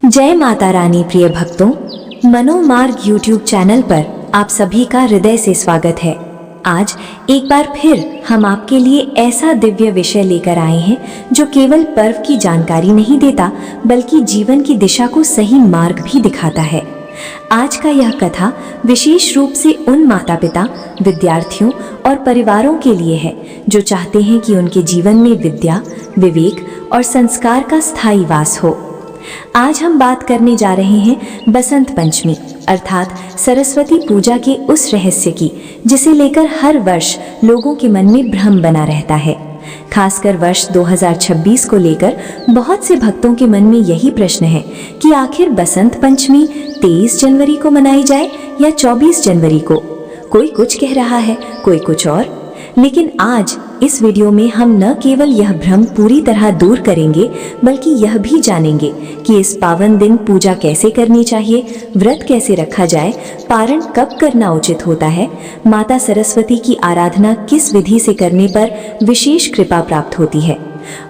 जय माता रानी। प्रिय भक्तों, मनोमार्ग यूट्यूब चैनल पर आप सभी का हृदय से स्वागत है। आज एक बार फिर हम आपके लिए ऐसा दिव्य विषय लेकर आए हैं जो केवल पर्व की जानकारी नहीं देता बल्कि जीवन की दिशा को सही मार्ग भी दिखाता है। आज का यह कथा विशेष रूप से उन माता पिता, विद्यार्थियों और परिवारों के लिए है जो चाहते हैं कि उनके जीवन में विद्या, विवेक और संस्कार का स्थायी वास हो। आज हम बात करने जा रहे हैं बसंत पंचमी अर्थात सरस्वती पूजा के उस रहस्य की जिसे लेकर हर वर्ष लोगों के मन में भ्रम बना रहता है। खासकर वर्ष 2026 को लेकर बहुत से भक्तों के मन में यही प्रश्न है कि आखिर बसंत पंचमी 23 जनवरी को मनाई जाए या 24 जनवरी को। कोई कुछ कह रहा है, कोई कुछ और। लेकिन आज इस वीडियो में हम न केवल यह भ्रम पूरी तरह दूर करेंगे बल्कि यह भी जानेंगे कि इस पावन दिन पूजा कैसे करनी चाहिए, व्रत कैसे रखा जाए, पारण कब करना उचित होता है, माता सरस्वती की आराधना किस विधि से करने पर विशेष कृपा प्राप्त होती है,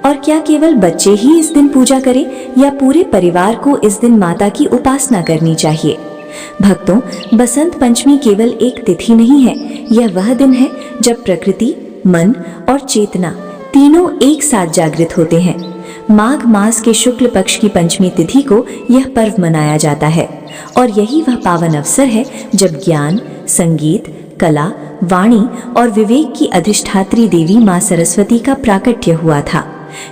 और क्या केवल बच्चे ही इस दिन पूजा करें या पूरे परिवार को इस दिन माता की उपासना करनी चाहिए। भक्तों, बसंत पंचमी केवल एक तिथि नहीं है, यह वह दिन है जब प्रकृति, मन और चेतना तीनों एक साथ जागृत होते हैं। माघ मास के शुक्ल पक्ष की पंचमी तिथि को यह पर्व मनाया जाता है और यही वह पावन अवसर है जब ज्ञान, संगीत, कला, वाणी और विवेक की अधिष्ठात्री देवी मां सरस्वती का प्राकट्य हुआ था।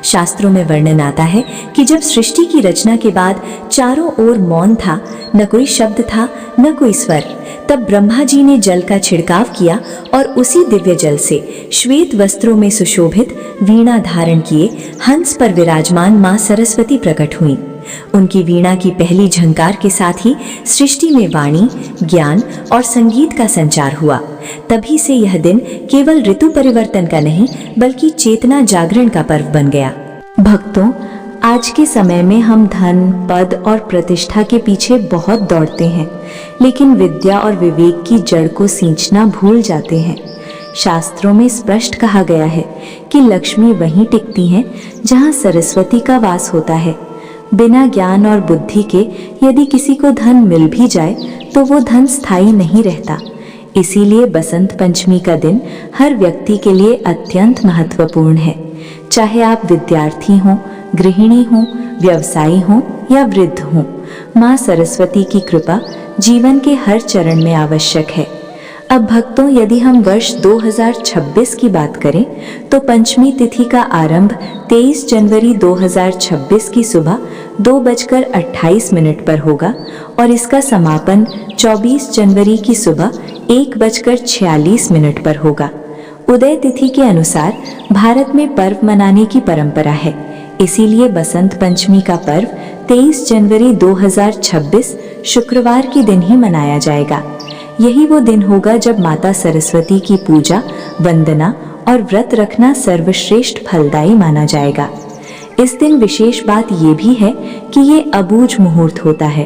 शास्त्रों में वर्णन आता है कि जब सृष्टि की रचना के बाद चारों ओर मौन था, न कोई शब्द था, न कोई स्वर, तब ब्रह्मा जी ने जल का छिड़काव किया और उसी दिव्य जल से श्वेत वस्त्रों में सुशोभित वीणा धारण किए हंस पर विराजमान मां सरस्वती प्रकट हुई। उनकी वीणा की पहली झंकार के साथ ही सृष्टि में वाणी, ज्ञान और संगीत का संचार हुआ। तभी से यह दिन केवल ऋतु परिवर्तन का नहीं बल्कि चेतना जागरण का पर्व बन गया। भक्तों, आज के समय में हम धन, पद और प्रतिष्ठा के पीछे बहुत दौड़ते हैं, लेकिन विद्या और विवेक की जड़ को सींचना भूल जाते हैं। शास्त्रों में स्पष्ट कहा गया है कि लक्ष्मी वहीं टिकती हैं जहां सरस्वती का वास होता है। बिना ज्ञान और बुद्धि के यदि किसी को धन मिल भी जाए तो वो धन स्थायी नहीं रहता। इसीलिए बसंत पंचमी का दिन हर व्यक्ति के लिए अत्यंत महत्वपूर्ण है। चाहे आप विद्यार्थी हों, गृहिणी हों, व्यवसायी हों या वृद्ध हों, माँ सरस्वती की कृपा जीवन के हर चरण में आवश्यक है। अब भक्तों, यदि हम वर्ष 2026 की बात करें तो पंचमी तिथि का आरंभ 23 जनवरी 2026 की सुबह 2:28 पर होगा और इसका समापन 24 जनवरी की सुबह 1:46 पर होगा। उदय तिथि के अनुसार भारत में पर्व मनाने की परंपरा है, इसीलिए बसंत पंचमी का पर्व 23 जनवरी 2026 शुक्रवार के दिन ही मनाया जाएगा। यही वो दिन होगा जब माता सरस्वती की पूजा, वंदना और व्रत रखना सर्वश्रेष्ठ फलदायी माना जाएगा। इस दिन विशेष बात ये भी है कि ये अबूझ मुहूर्त होता है,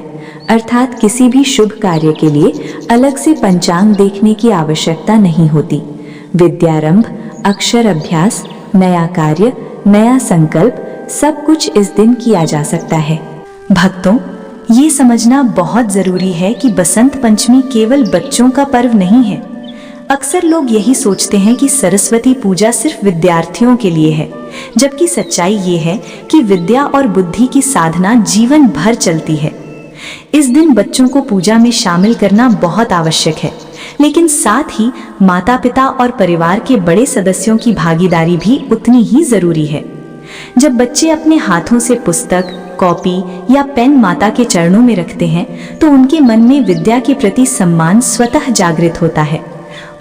अर्थात किसी भी शुभ कार्य के लिए अलग से पंचांग देखने की आवश्यकता नहीं होती। विद्यारंभ, अक्षर अभ्यास, नया कार्य, नया संकल्प सब कुछ इस दिन किया जा सकता है। भक्तों, ये समझना बहुत जरूरी है कि बसंत पंचमी केवल बच्चों का पर्व नहीं है। अक्सर लोग यही सोचते हैं कि सरस्वती पूजा सिर्फ विद्यार्थियों के लिए है, जबकि सच्चाई ये है कि विद्या और बुद्धि की साधना जीवन भर चलती है। इस दिन बच्चों को पूजा में शामिल करना बहुत आवश्यक है, लेकिन साथ ही माता पिता और परिवार के बड़े सदस्यों की भागीदारी भी उतनी ही जरूरी है। जब बच्चे अपने हाथों से पुस्तक, कॉपी या पेन माता के चरणों में रखते हैं तो उनके मन में विद्या के प्रति सम्मान स्वतः जागृत होता है,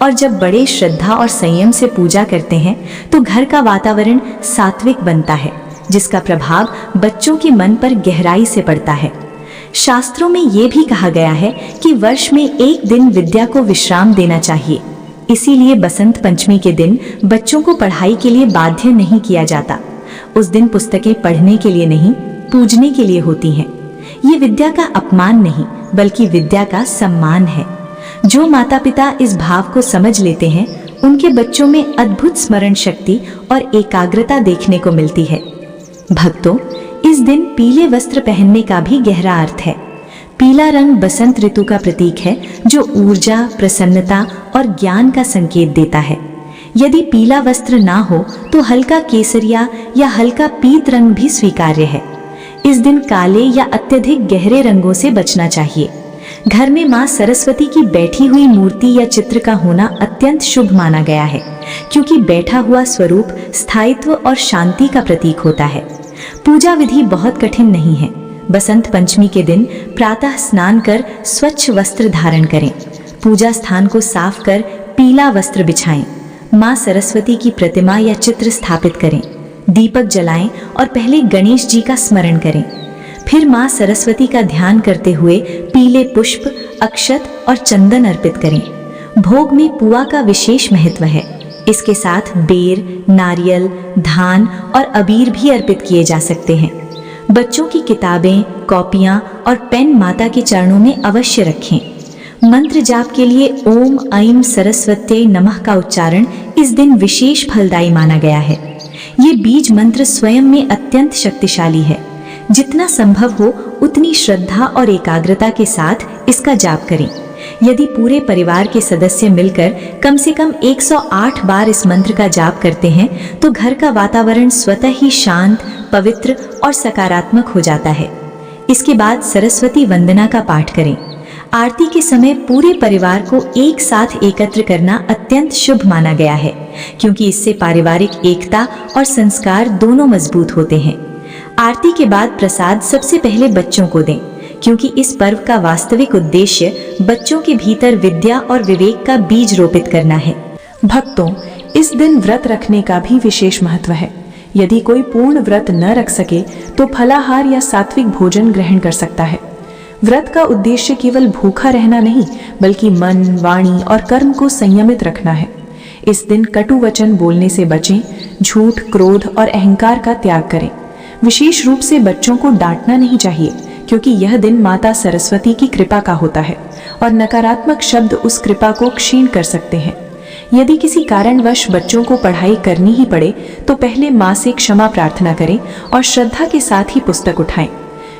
और जब बड़े श्रद्धा और संयम से पूजा करते हैं तो घर का वातावरण सात्विक बनता है, जिसका प्रभाव बच्चों के मन पर गहराई से पड़ता है। शास्त्रों में ये भी कहा गया है कि वर्ष में एक दिन विद्या को विश्राम देना चाहिए। इसीलिए बसंत पंचमी के दिन बच्चों को पढ़ाई के लिए बाध्य नहीं किया जाता। उस दिन पुस्तकें पढ़ने के लिए नहीं, पूजने के लिए होती हैं। ये विद्या का अपमान नहीं बल्कि विद्या का सम्मान है। जो माता पिता इस भाव को समझ लेते हैं उनके बच्चों में अद्भुत स्मरण शक्ति और एकाग्रता देखने को मिलती है। भक्तों, इस दिन पीले वस्त्र पहनने का भी गहरा अर्थ है। पीला रंग बसंत ऋतु का प्रतीक है, जो ऊर्जा, प्रसन्नता और ज्ञान का संकेत देता है। यदि पीला वस्त्र ना हो तो हल्का केसरिया या हल्का पीत रंग भी स्वीकार्य है। इस दिन काले या अत्यधिक गहरे रंगों से बचना चाहिए। घर में मां सरस्वती की बैठी हुई मूर्ति या चित्र का होना अत्यंत शुभ माना गया है, क्योंकि बैठा हुआ स्वरूप स्थायित्व और शांति का प्रतीक होता है। पूजा विधि बहुत कठिन नहीं है। बसंत पंचमी के दिन प्रातः स्नान कर स्वच्छ वस्त्र धारण करें। पूजा स्थान को साफ कर पीला वस्त्र बिछाएं। मां सरस्वती की प्रतिमा या चित्र स्थापित करें। दीपक जलाएं और पहले गणेश जी का स्मरण करें। फिर मां सरस्वती का ध्यान करते हुए पीले पुष्प, अक्षत और चंदन अर्पित करें। भोग में पुआ का विशेष महत्व है। इसके साथ बेर, नारियल, धान और अबीर भी अर्पित किए जा सकते हैं। बच्चों की किताबें, कॉपियां और पेन माता के चरणों में अवश्य रखें। मंत्र जाप के लिए ओम ऐं सरस्वत्यै नमः का उच्चारण इस दिन विशेष फलदायी माना गया है। ये बीज मंत्र स्वयं में अत्यंत शक्तिशाली है। जितना संभव हो उतनी श्रद्धा और एकाग्रता के साथ इसका जाप करें। यदि पूरे परिवार के सदस्य मिलकर कम से कम 108 बार इस मंत्र का जाप करते हैं तो घर का वातावरण स्वतः ही शांत, पवित्र और सकारात्मक हो जाता है। इसके बाद सरस्वती वंदना का पाठ करें। आरती के समय पूरे परिवार को एक साथ एकत्र करना अत्यंत शुभ माना गया है, क्योंकि इससे पारिवारिक एकता और संस्कार दोनों मजबूत होते हैं। आरती के बाद प्रसाद सबसे पहले बच्चों को दें, क्योंकि इस पर्व का वास्तविक उद्देश्य बच्चों के भीतर विद्या और विवेक का बीज रोपित करना है। भक्तों, इस दिन व्रत रखने का भी विशेष महत्व है। यदि कोई पूर्ण व्रत न रख सके तो फलाहार या सात्विक भोजन ग्रहण कर सकता है। व्रत का उद्देश्य केवल भूखा रहना नहीं, बल्कि मन, वाणी और कर्म को संयमित रखना है। इस दिन कटु वचन बोलने से बचें, झूठ, क्रोध और अहंकार का त्याग करें। विशेष रूप से बच्चों को डांटना नहीं चाहिए, क्योंकि यह दिन माता सरस्वती की कृपा का होता है और नकारात्मक शब्द उस कृपा को क्षीण कर सकते हैं। यदि किसी कारणवश बच्चों को पढ़ाई करनी ही पड़े तो पहले माँ से क्षमा प्रार्थना करें और श्रद्धा के साथ ही पुस्तक उठाएं।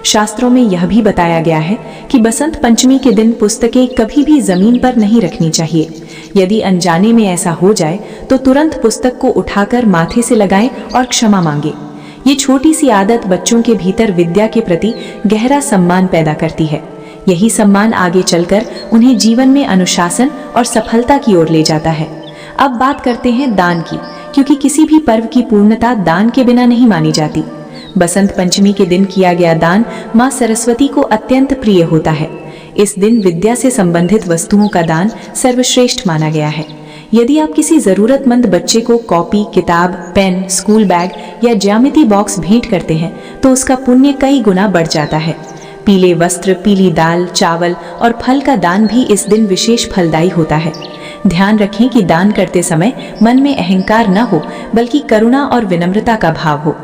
शास्त्रों में यह भी बताया गया है कि बसंत पंचमी के दिन पुस्तकें कभी भी जमीन पर नहीं रखनी चाहिए। यदि अनजाने में ऐसा हो जाए तो तुरंत पुस्तक को उठाकर माथे से लगाएं और क्षमा मांगे। ये छोटी सी आदत बच्चों के भीतर विद्या के प्रति गहरा सम्मान पैदा करती है। यही सम्मान आगे चलकर उन्हें जीवन में अनुशासन और सफलता की ओर ले जाता है। अब बात करते हैं दान की, क्योंकि किसी भी पर्व की पूर्णता दान के बिना नहीं मानी जाती। बसंत पंचमी के दिन किया गया दान मां सरस्वती को अत्यंत प्रिय होता है। इस दिन विद्या से संबंधित वस्तुओं का दान सर्वश्रेष्ठ माना गया है। यदि आप किसी जरूरतमंद बच्चे को कॉपी, किताब, पेन, स्कूल बैग या ज्यामिति बॉक्स भेंट करते हैं तो उसका पुण्य कई गुना बढ़ जाता है। पीले वस्त्र, पीली दाल, चावल और फल का दान भी इस दिन विशेष फलदायी होता है। ध्यान रखें कि दान करते समय मन में अहंकार न हो, बल्कि करुणा और विनम्रता का भाव हो।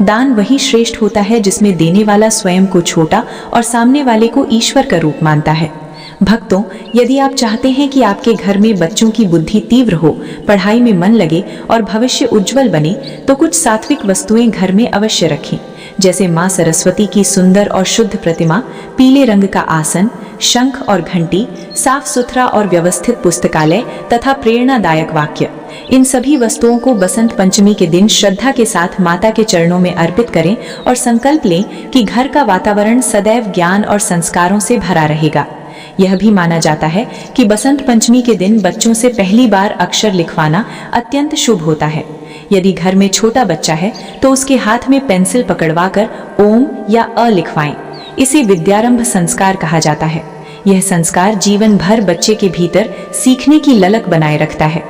दान वही श्रेष्ठ होता है जिसमें देने वाला स्वयं को छोटा और सामने वाले को ईश्वर का रूप मानता है। भक्तों, यदि आप चाहते हैं कि आपके घर में बच्चों की बुद्धि तीव्र हो, पढ़ाई में मन लगे और भविष्य उज्जवल बने, तो कुछ सात्विक वस्तुएं घर में अवश्य रखें, जैसे मां सरस्वती की सुंदर और शुद्ध प्रतिमा, पीले रंग का आसन, शंख और घंटी, साफ सुथरा और व्यवस्थित पुस्तकालय तथा प्रेरणादायक वाक्य। इन सभी वस्तुओं को बसंत पंचमी के दिन श्रद्धा के साथ माता के चरणों में अर्पित करें और संकल्प लें कि घर का वातावरण सदैव ज्ञान और संस्कारों से भरा रहेगा। यह भी माना जाता है कि बसंत पंचमी के दिन बच्चों से पहली बार अक्षर लिखवाना अत्यंत शुभ होता है। यदि घर में छोटा बच्चा है तो उसके हाथ में पेंसिल पकड़वाकर ओम या अ लिखवाएं। इसे विद्यारंभ संस्कार कहा जाता है। यह संस्कार जीवन भर बच्चे के भीतर सीखने की ललक बनाए रखता है।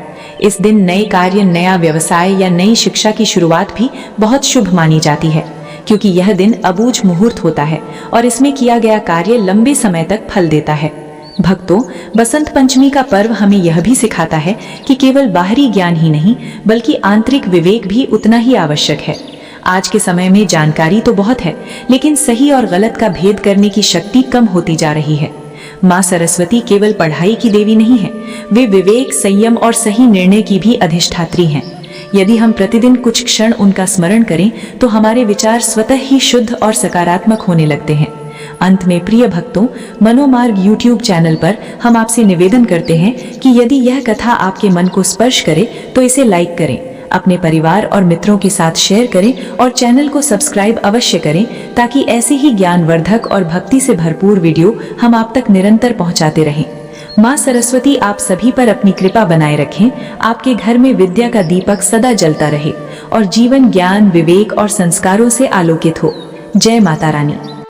इस दिन नए कार्य, नया व्यवसाय या नई शिक्षा की शुरुआत भी बहुत शुभ मानी जाती है, क्योंकि यह दिन अबूझ मुहूर्त होता है और इसमें किया गया कार्य लंबे समय तक फल देता है। भक्तों, बसंत पंचमी का पर्व हमें यह भी सिखाता है कि केवल बाहरी ज्ञान ही नहीं, बल्कि आंतरिक विवेक भी उतना ही आवश्यक है। आज के समय में जानकारी तो बहुत है, लेकिन सही और गलत का भेद करने की शक्ति कम होती जा रही है। मां सरस्वती केवल पढ़ाई की देवी नहीं है, वे विवेक, संयम और सही निर्णय की भी अधिष्ठात्री हैं। यदि हम प्रतिदिन कुछ क्षण उनका स्मरण करें तो हमारे विचार स्वतः ही शुद्ध और सकारात्मक होने लगते हैं। अंत में प्रिय भक्तों, मनोमार्ग YouTube चैनल पर हम आपसे निवेदन करते हैं कि यदि यह कथा आपके मन को स्पर्श करे तो इसे लाइक करें, अपने परिवार और मित्रों के साथ शेयर करें और चैनल को सब्सक्राइब अवश्य करें, ताकि ऐसे ही ज्ञानवर्धक और भक्ति से भरपूर वीडियो हम आप तक निरंतर पहुंचाते रहें। माँ सरस्वती आप सभी पर अपनी कृपा बनाए रखें, आपके घर में विद्या का दीपक सदा जलता रहे और जीवन ज्ञान, विवेक और संस्कारों से आलोकित हो। जय माता रानी।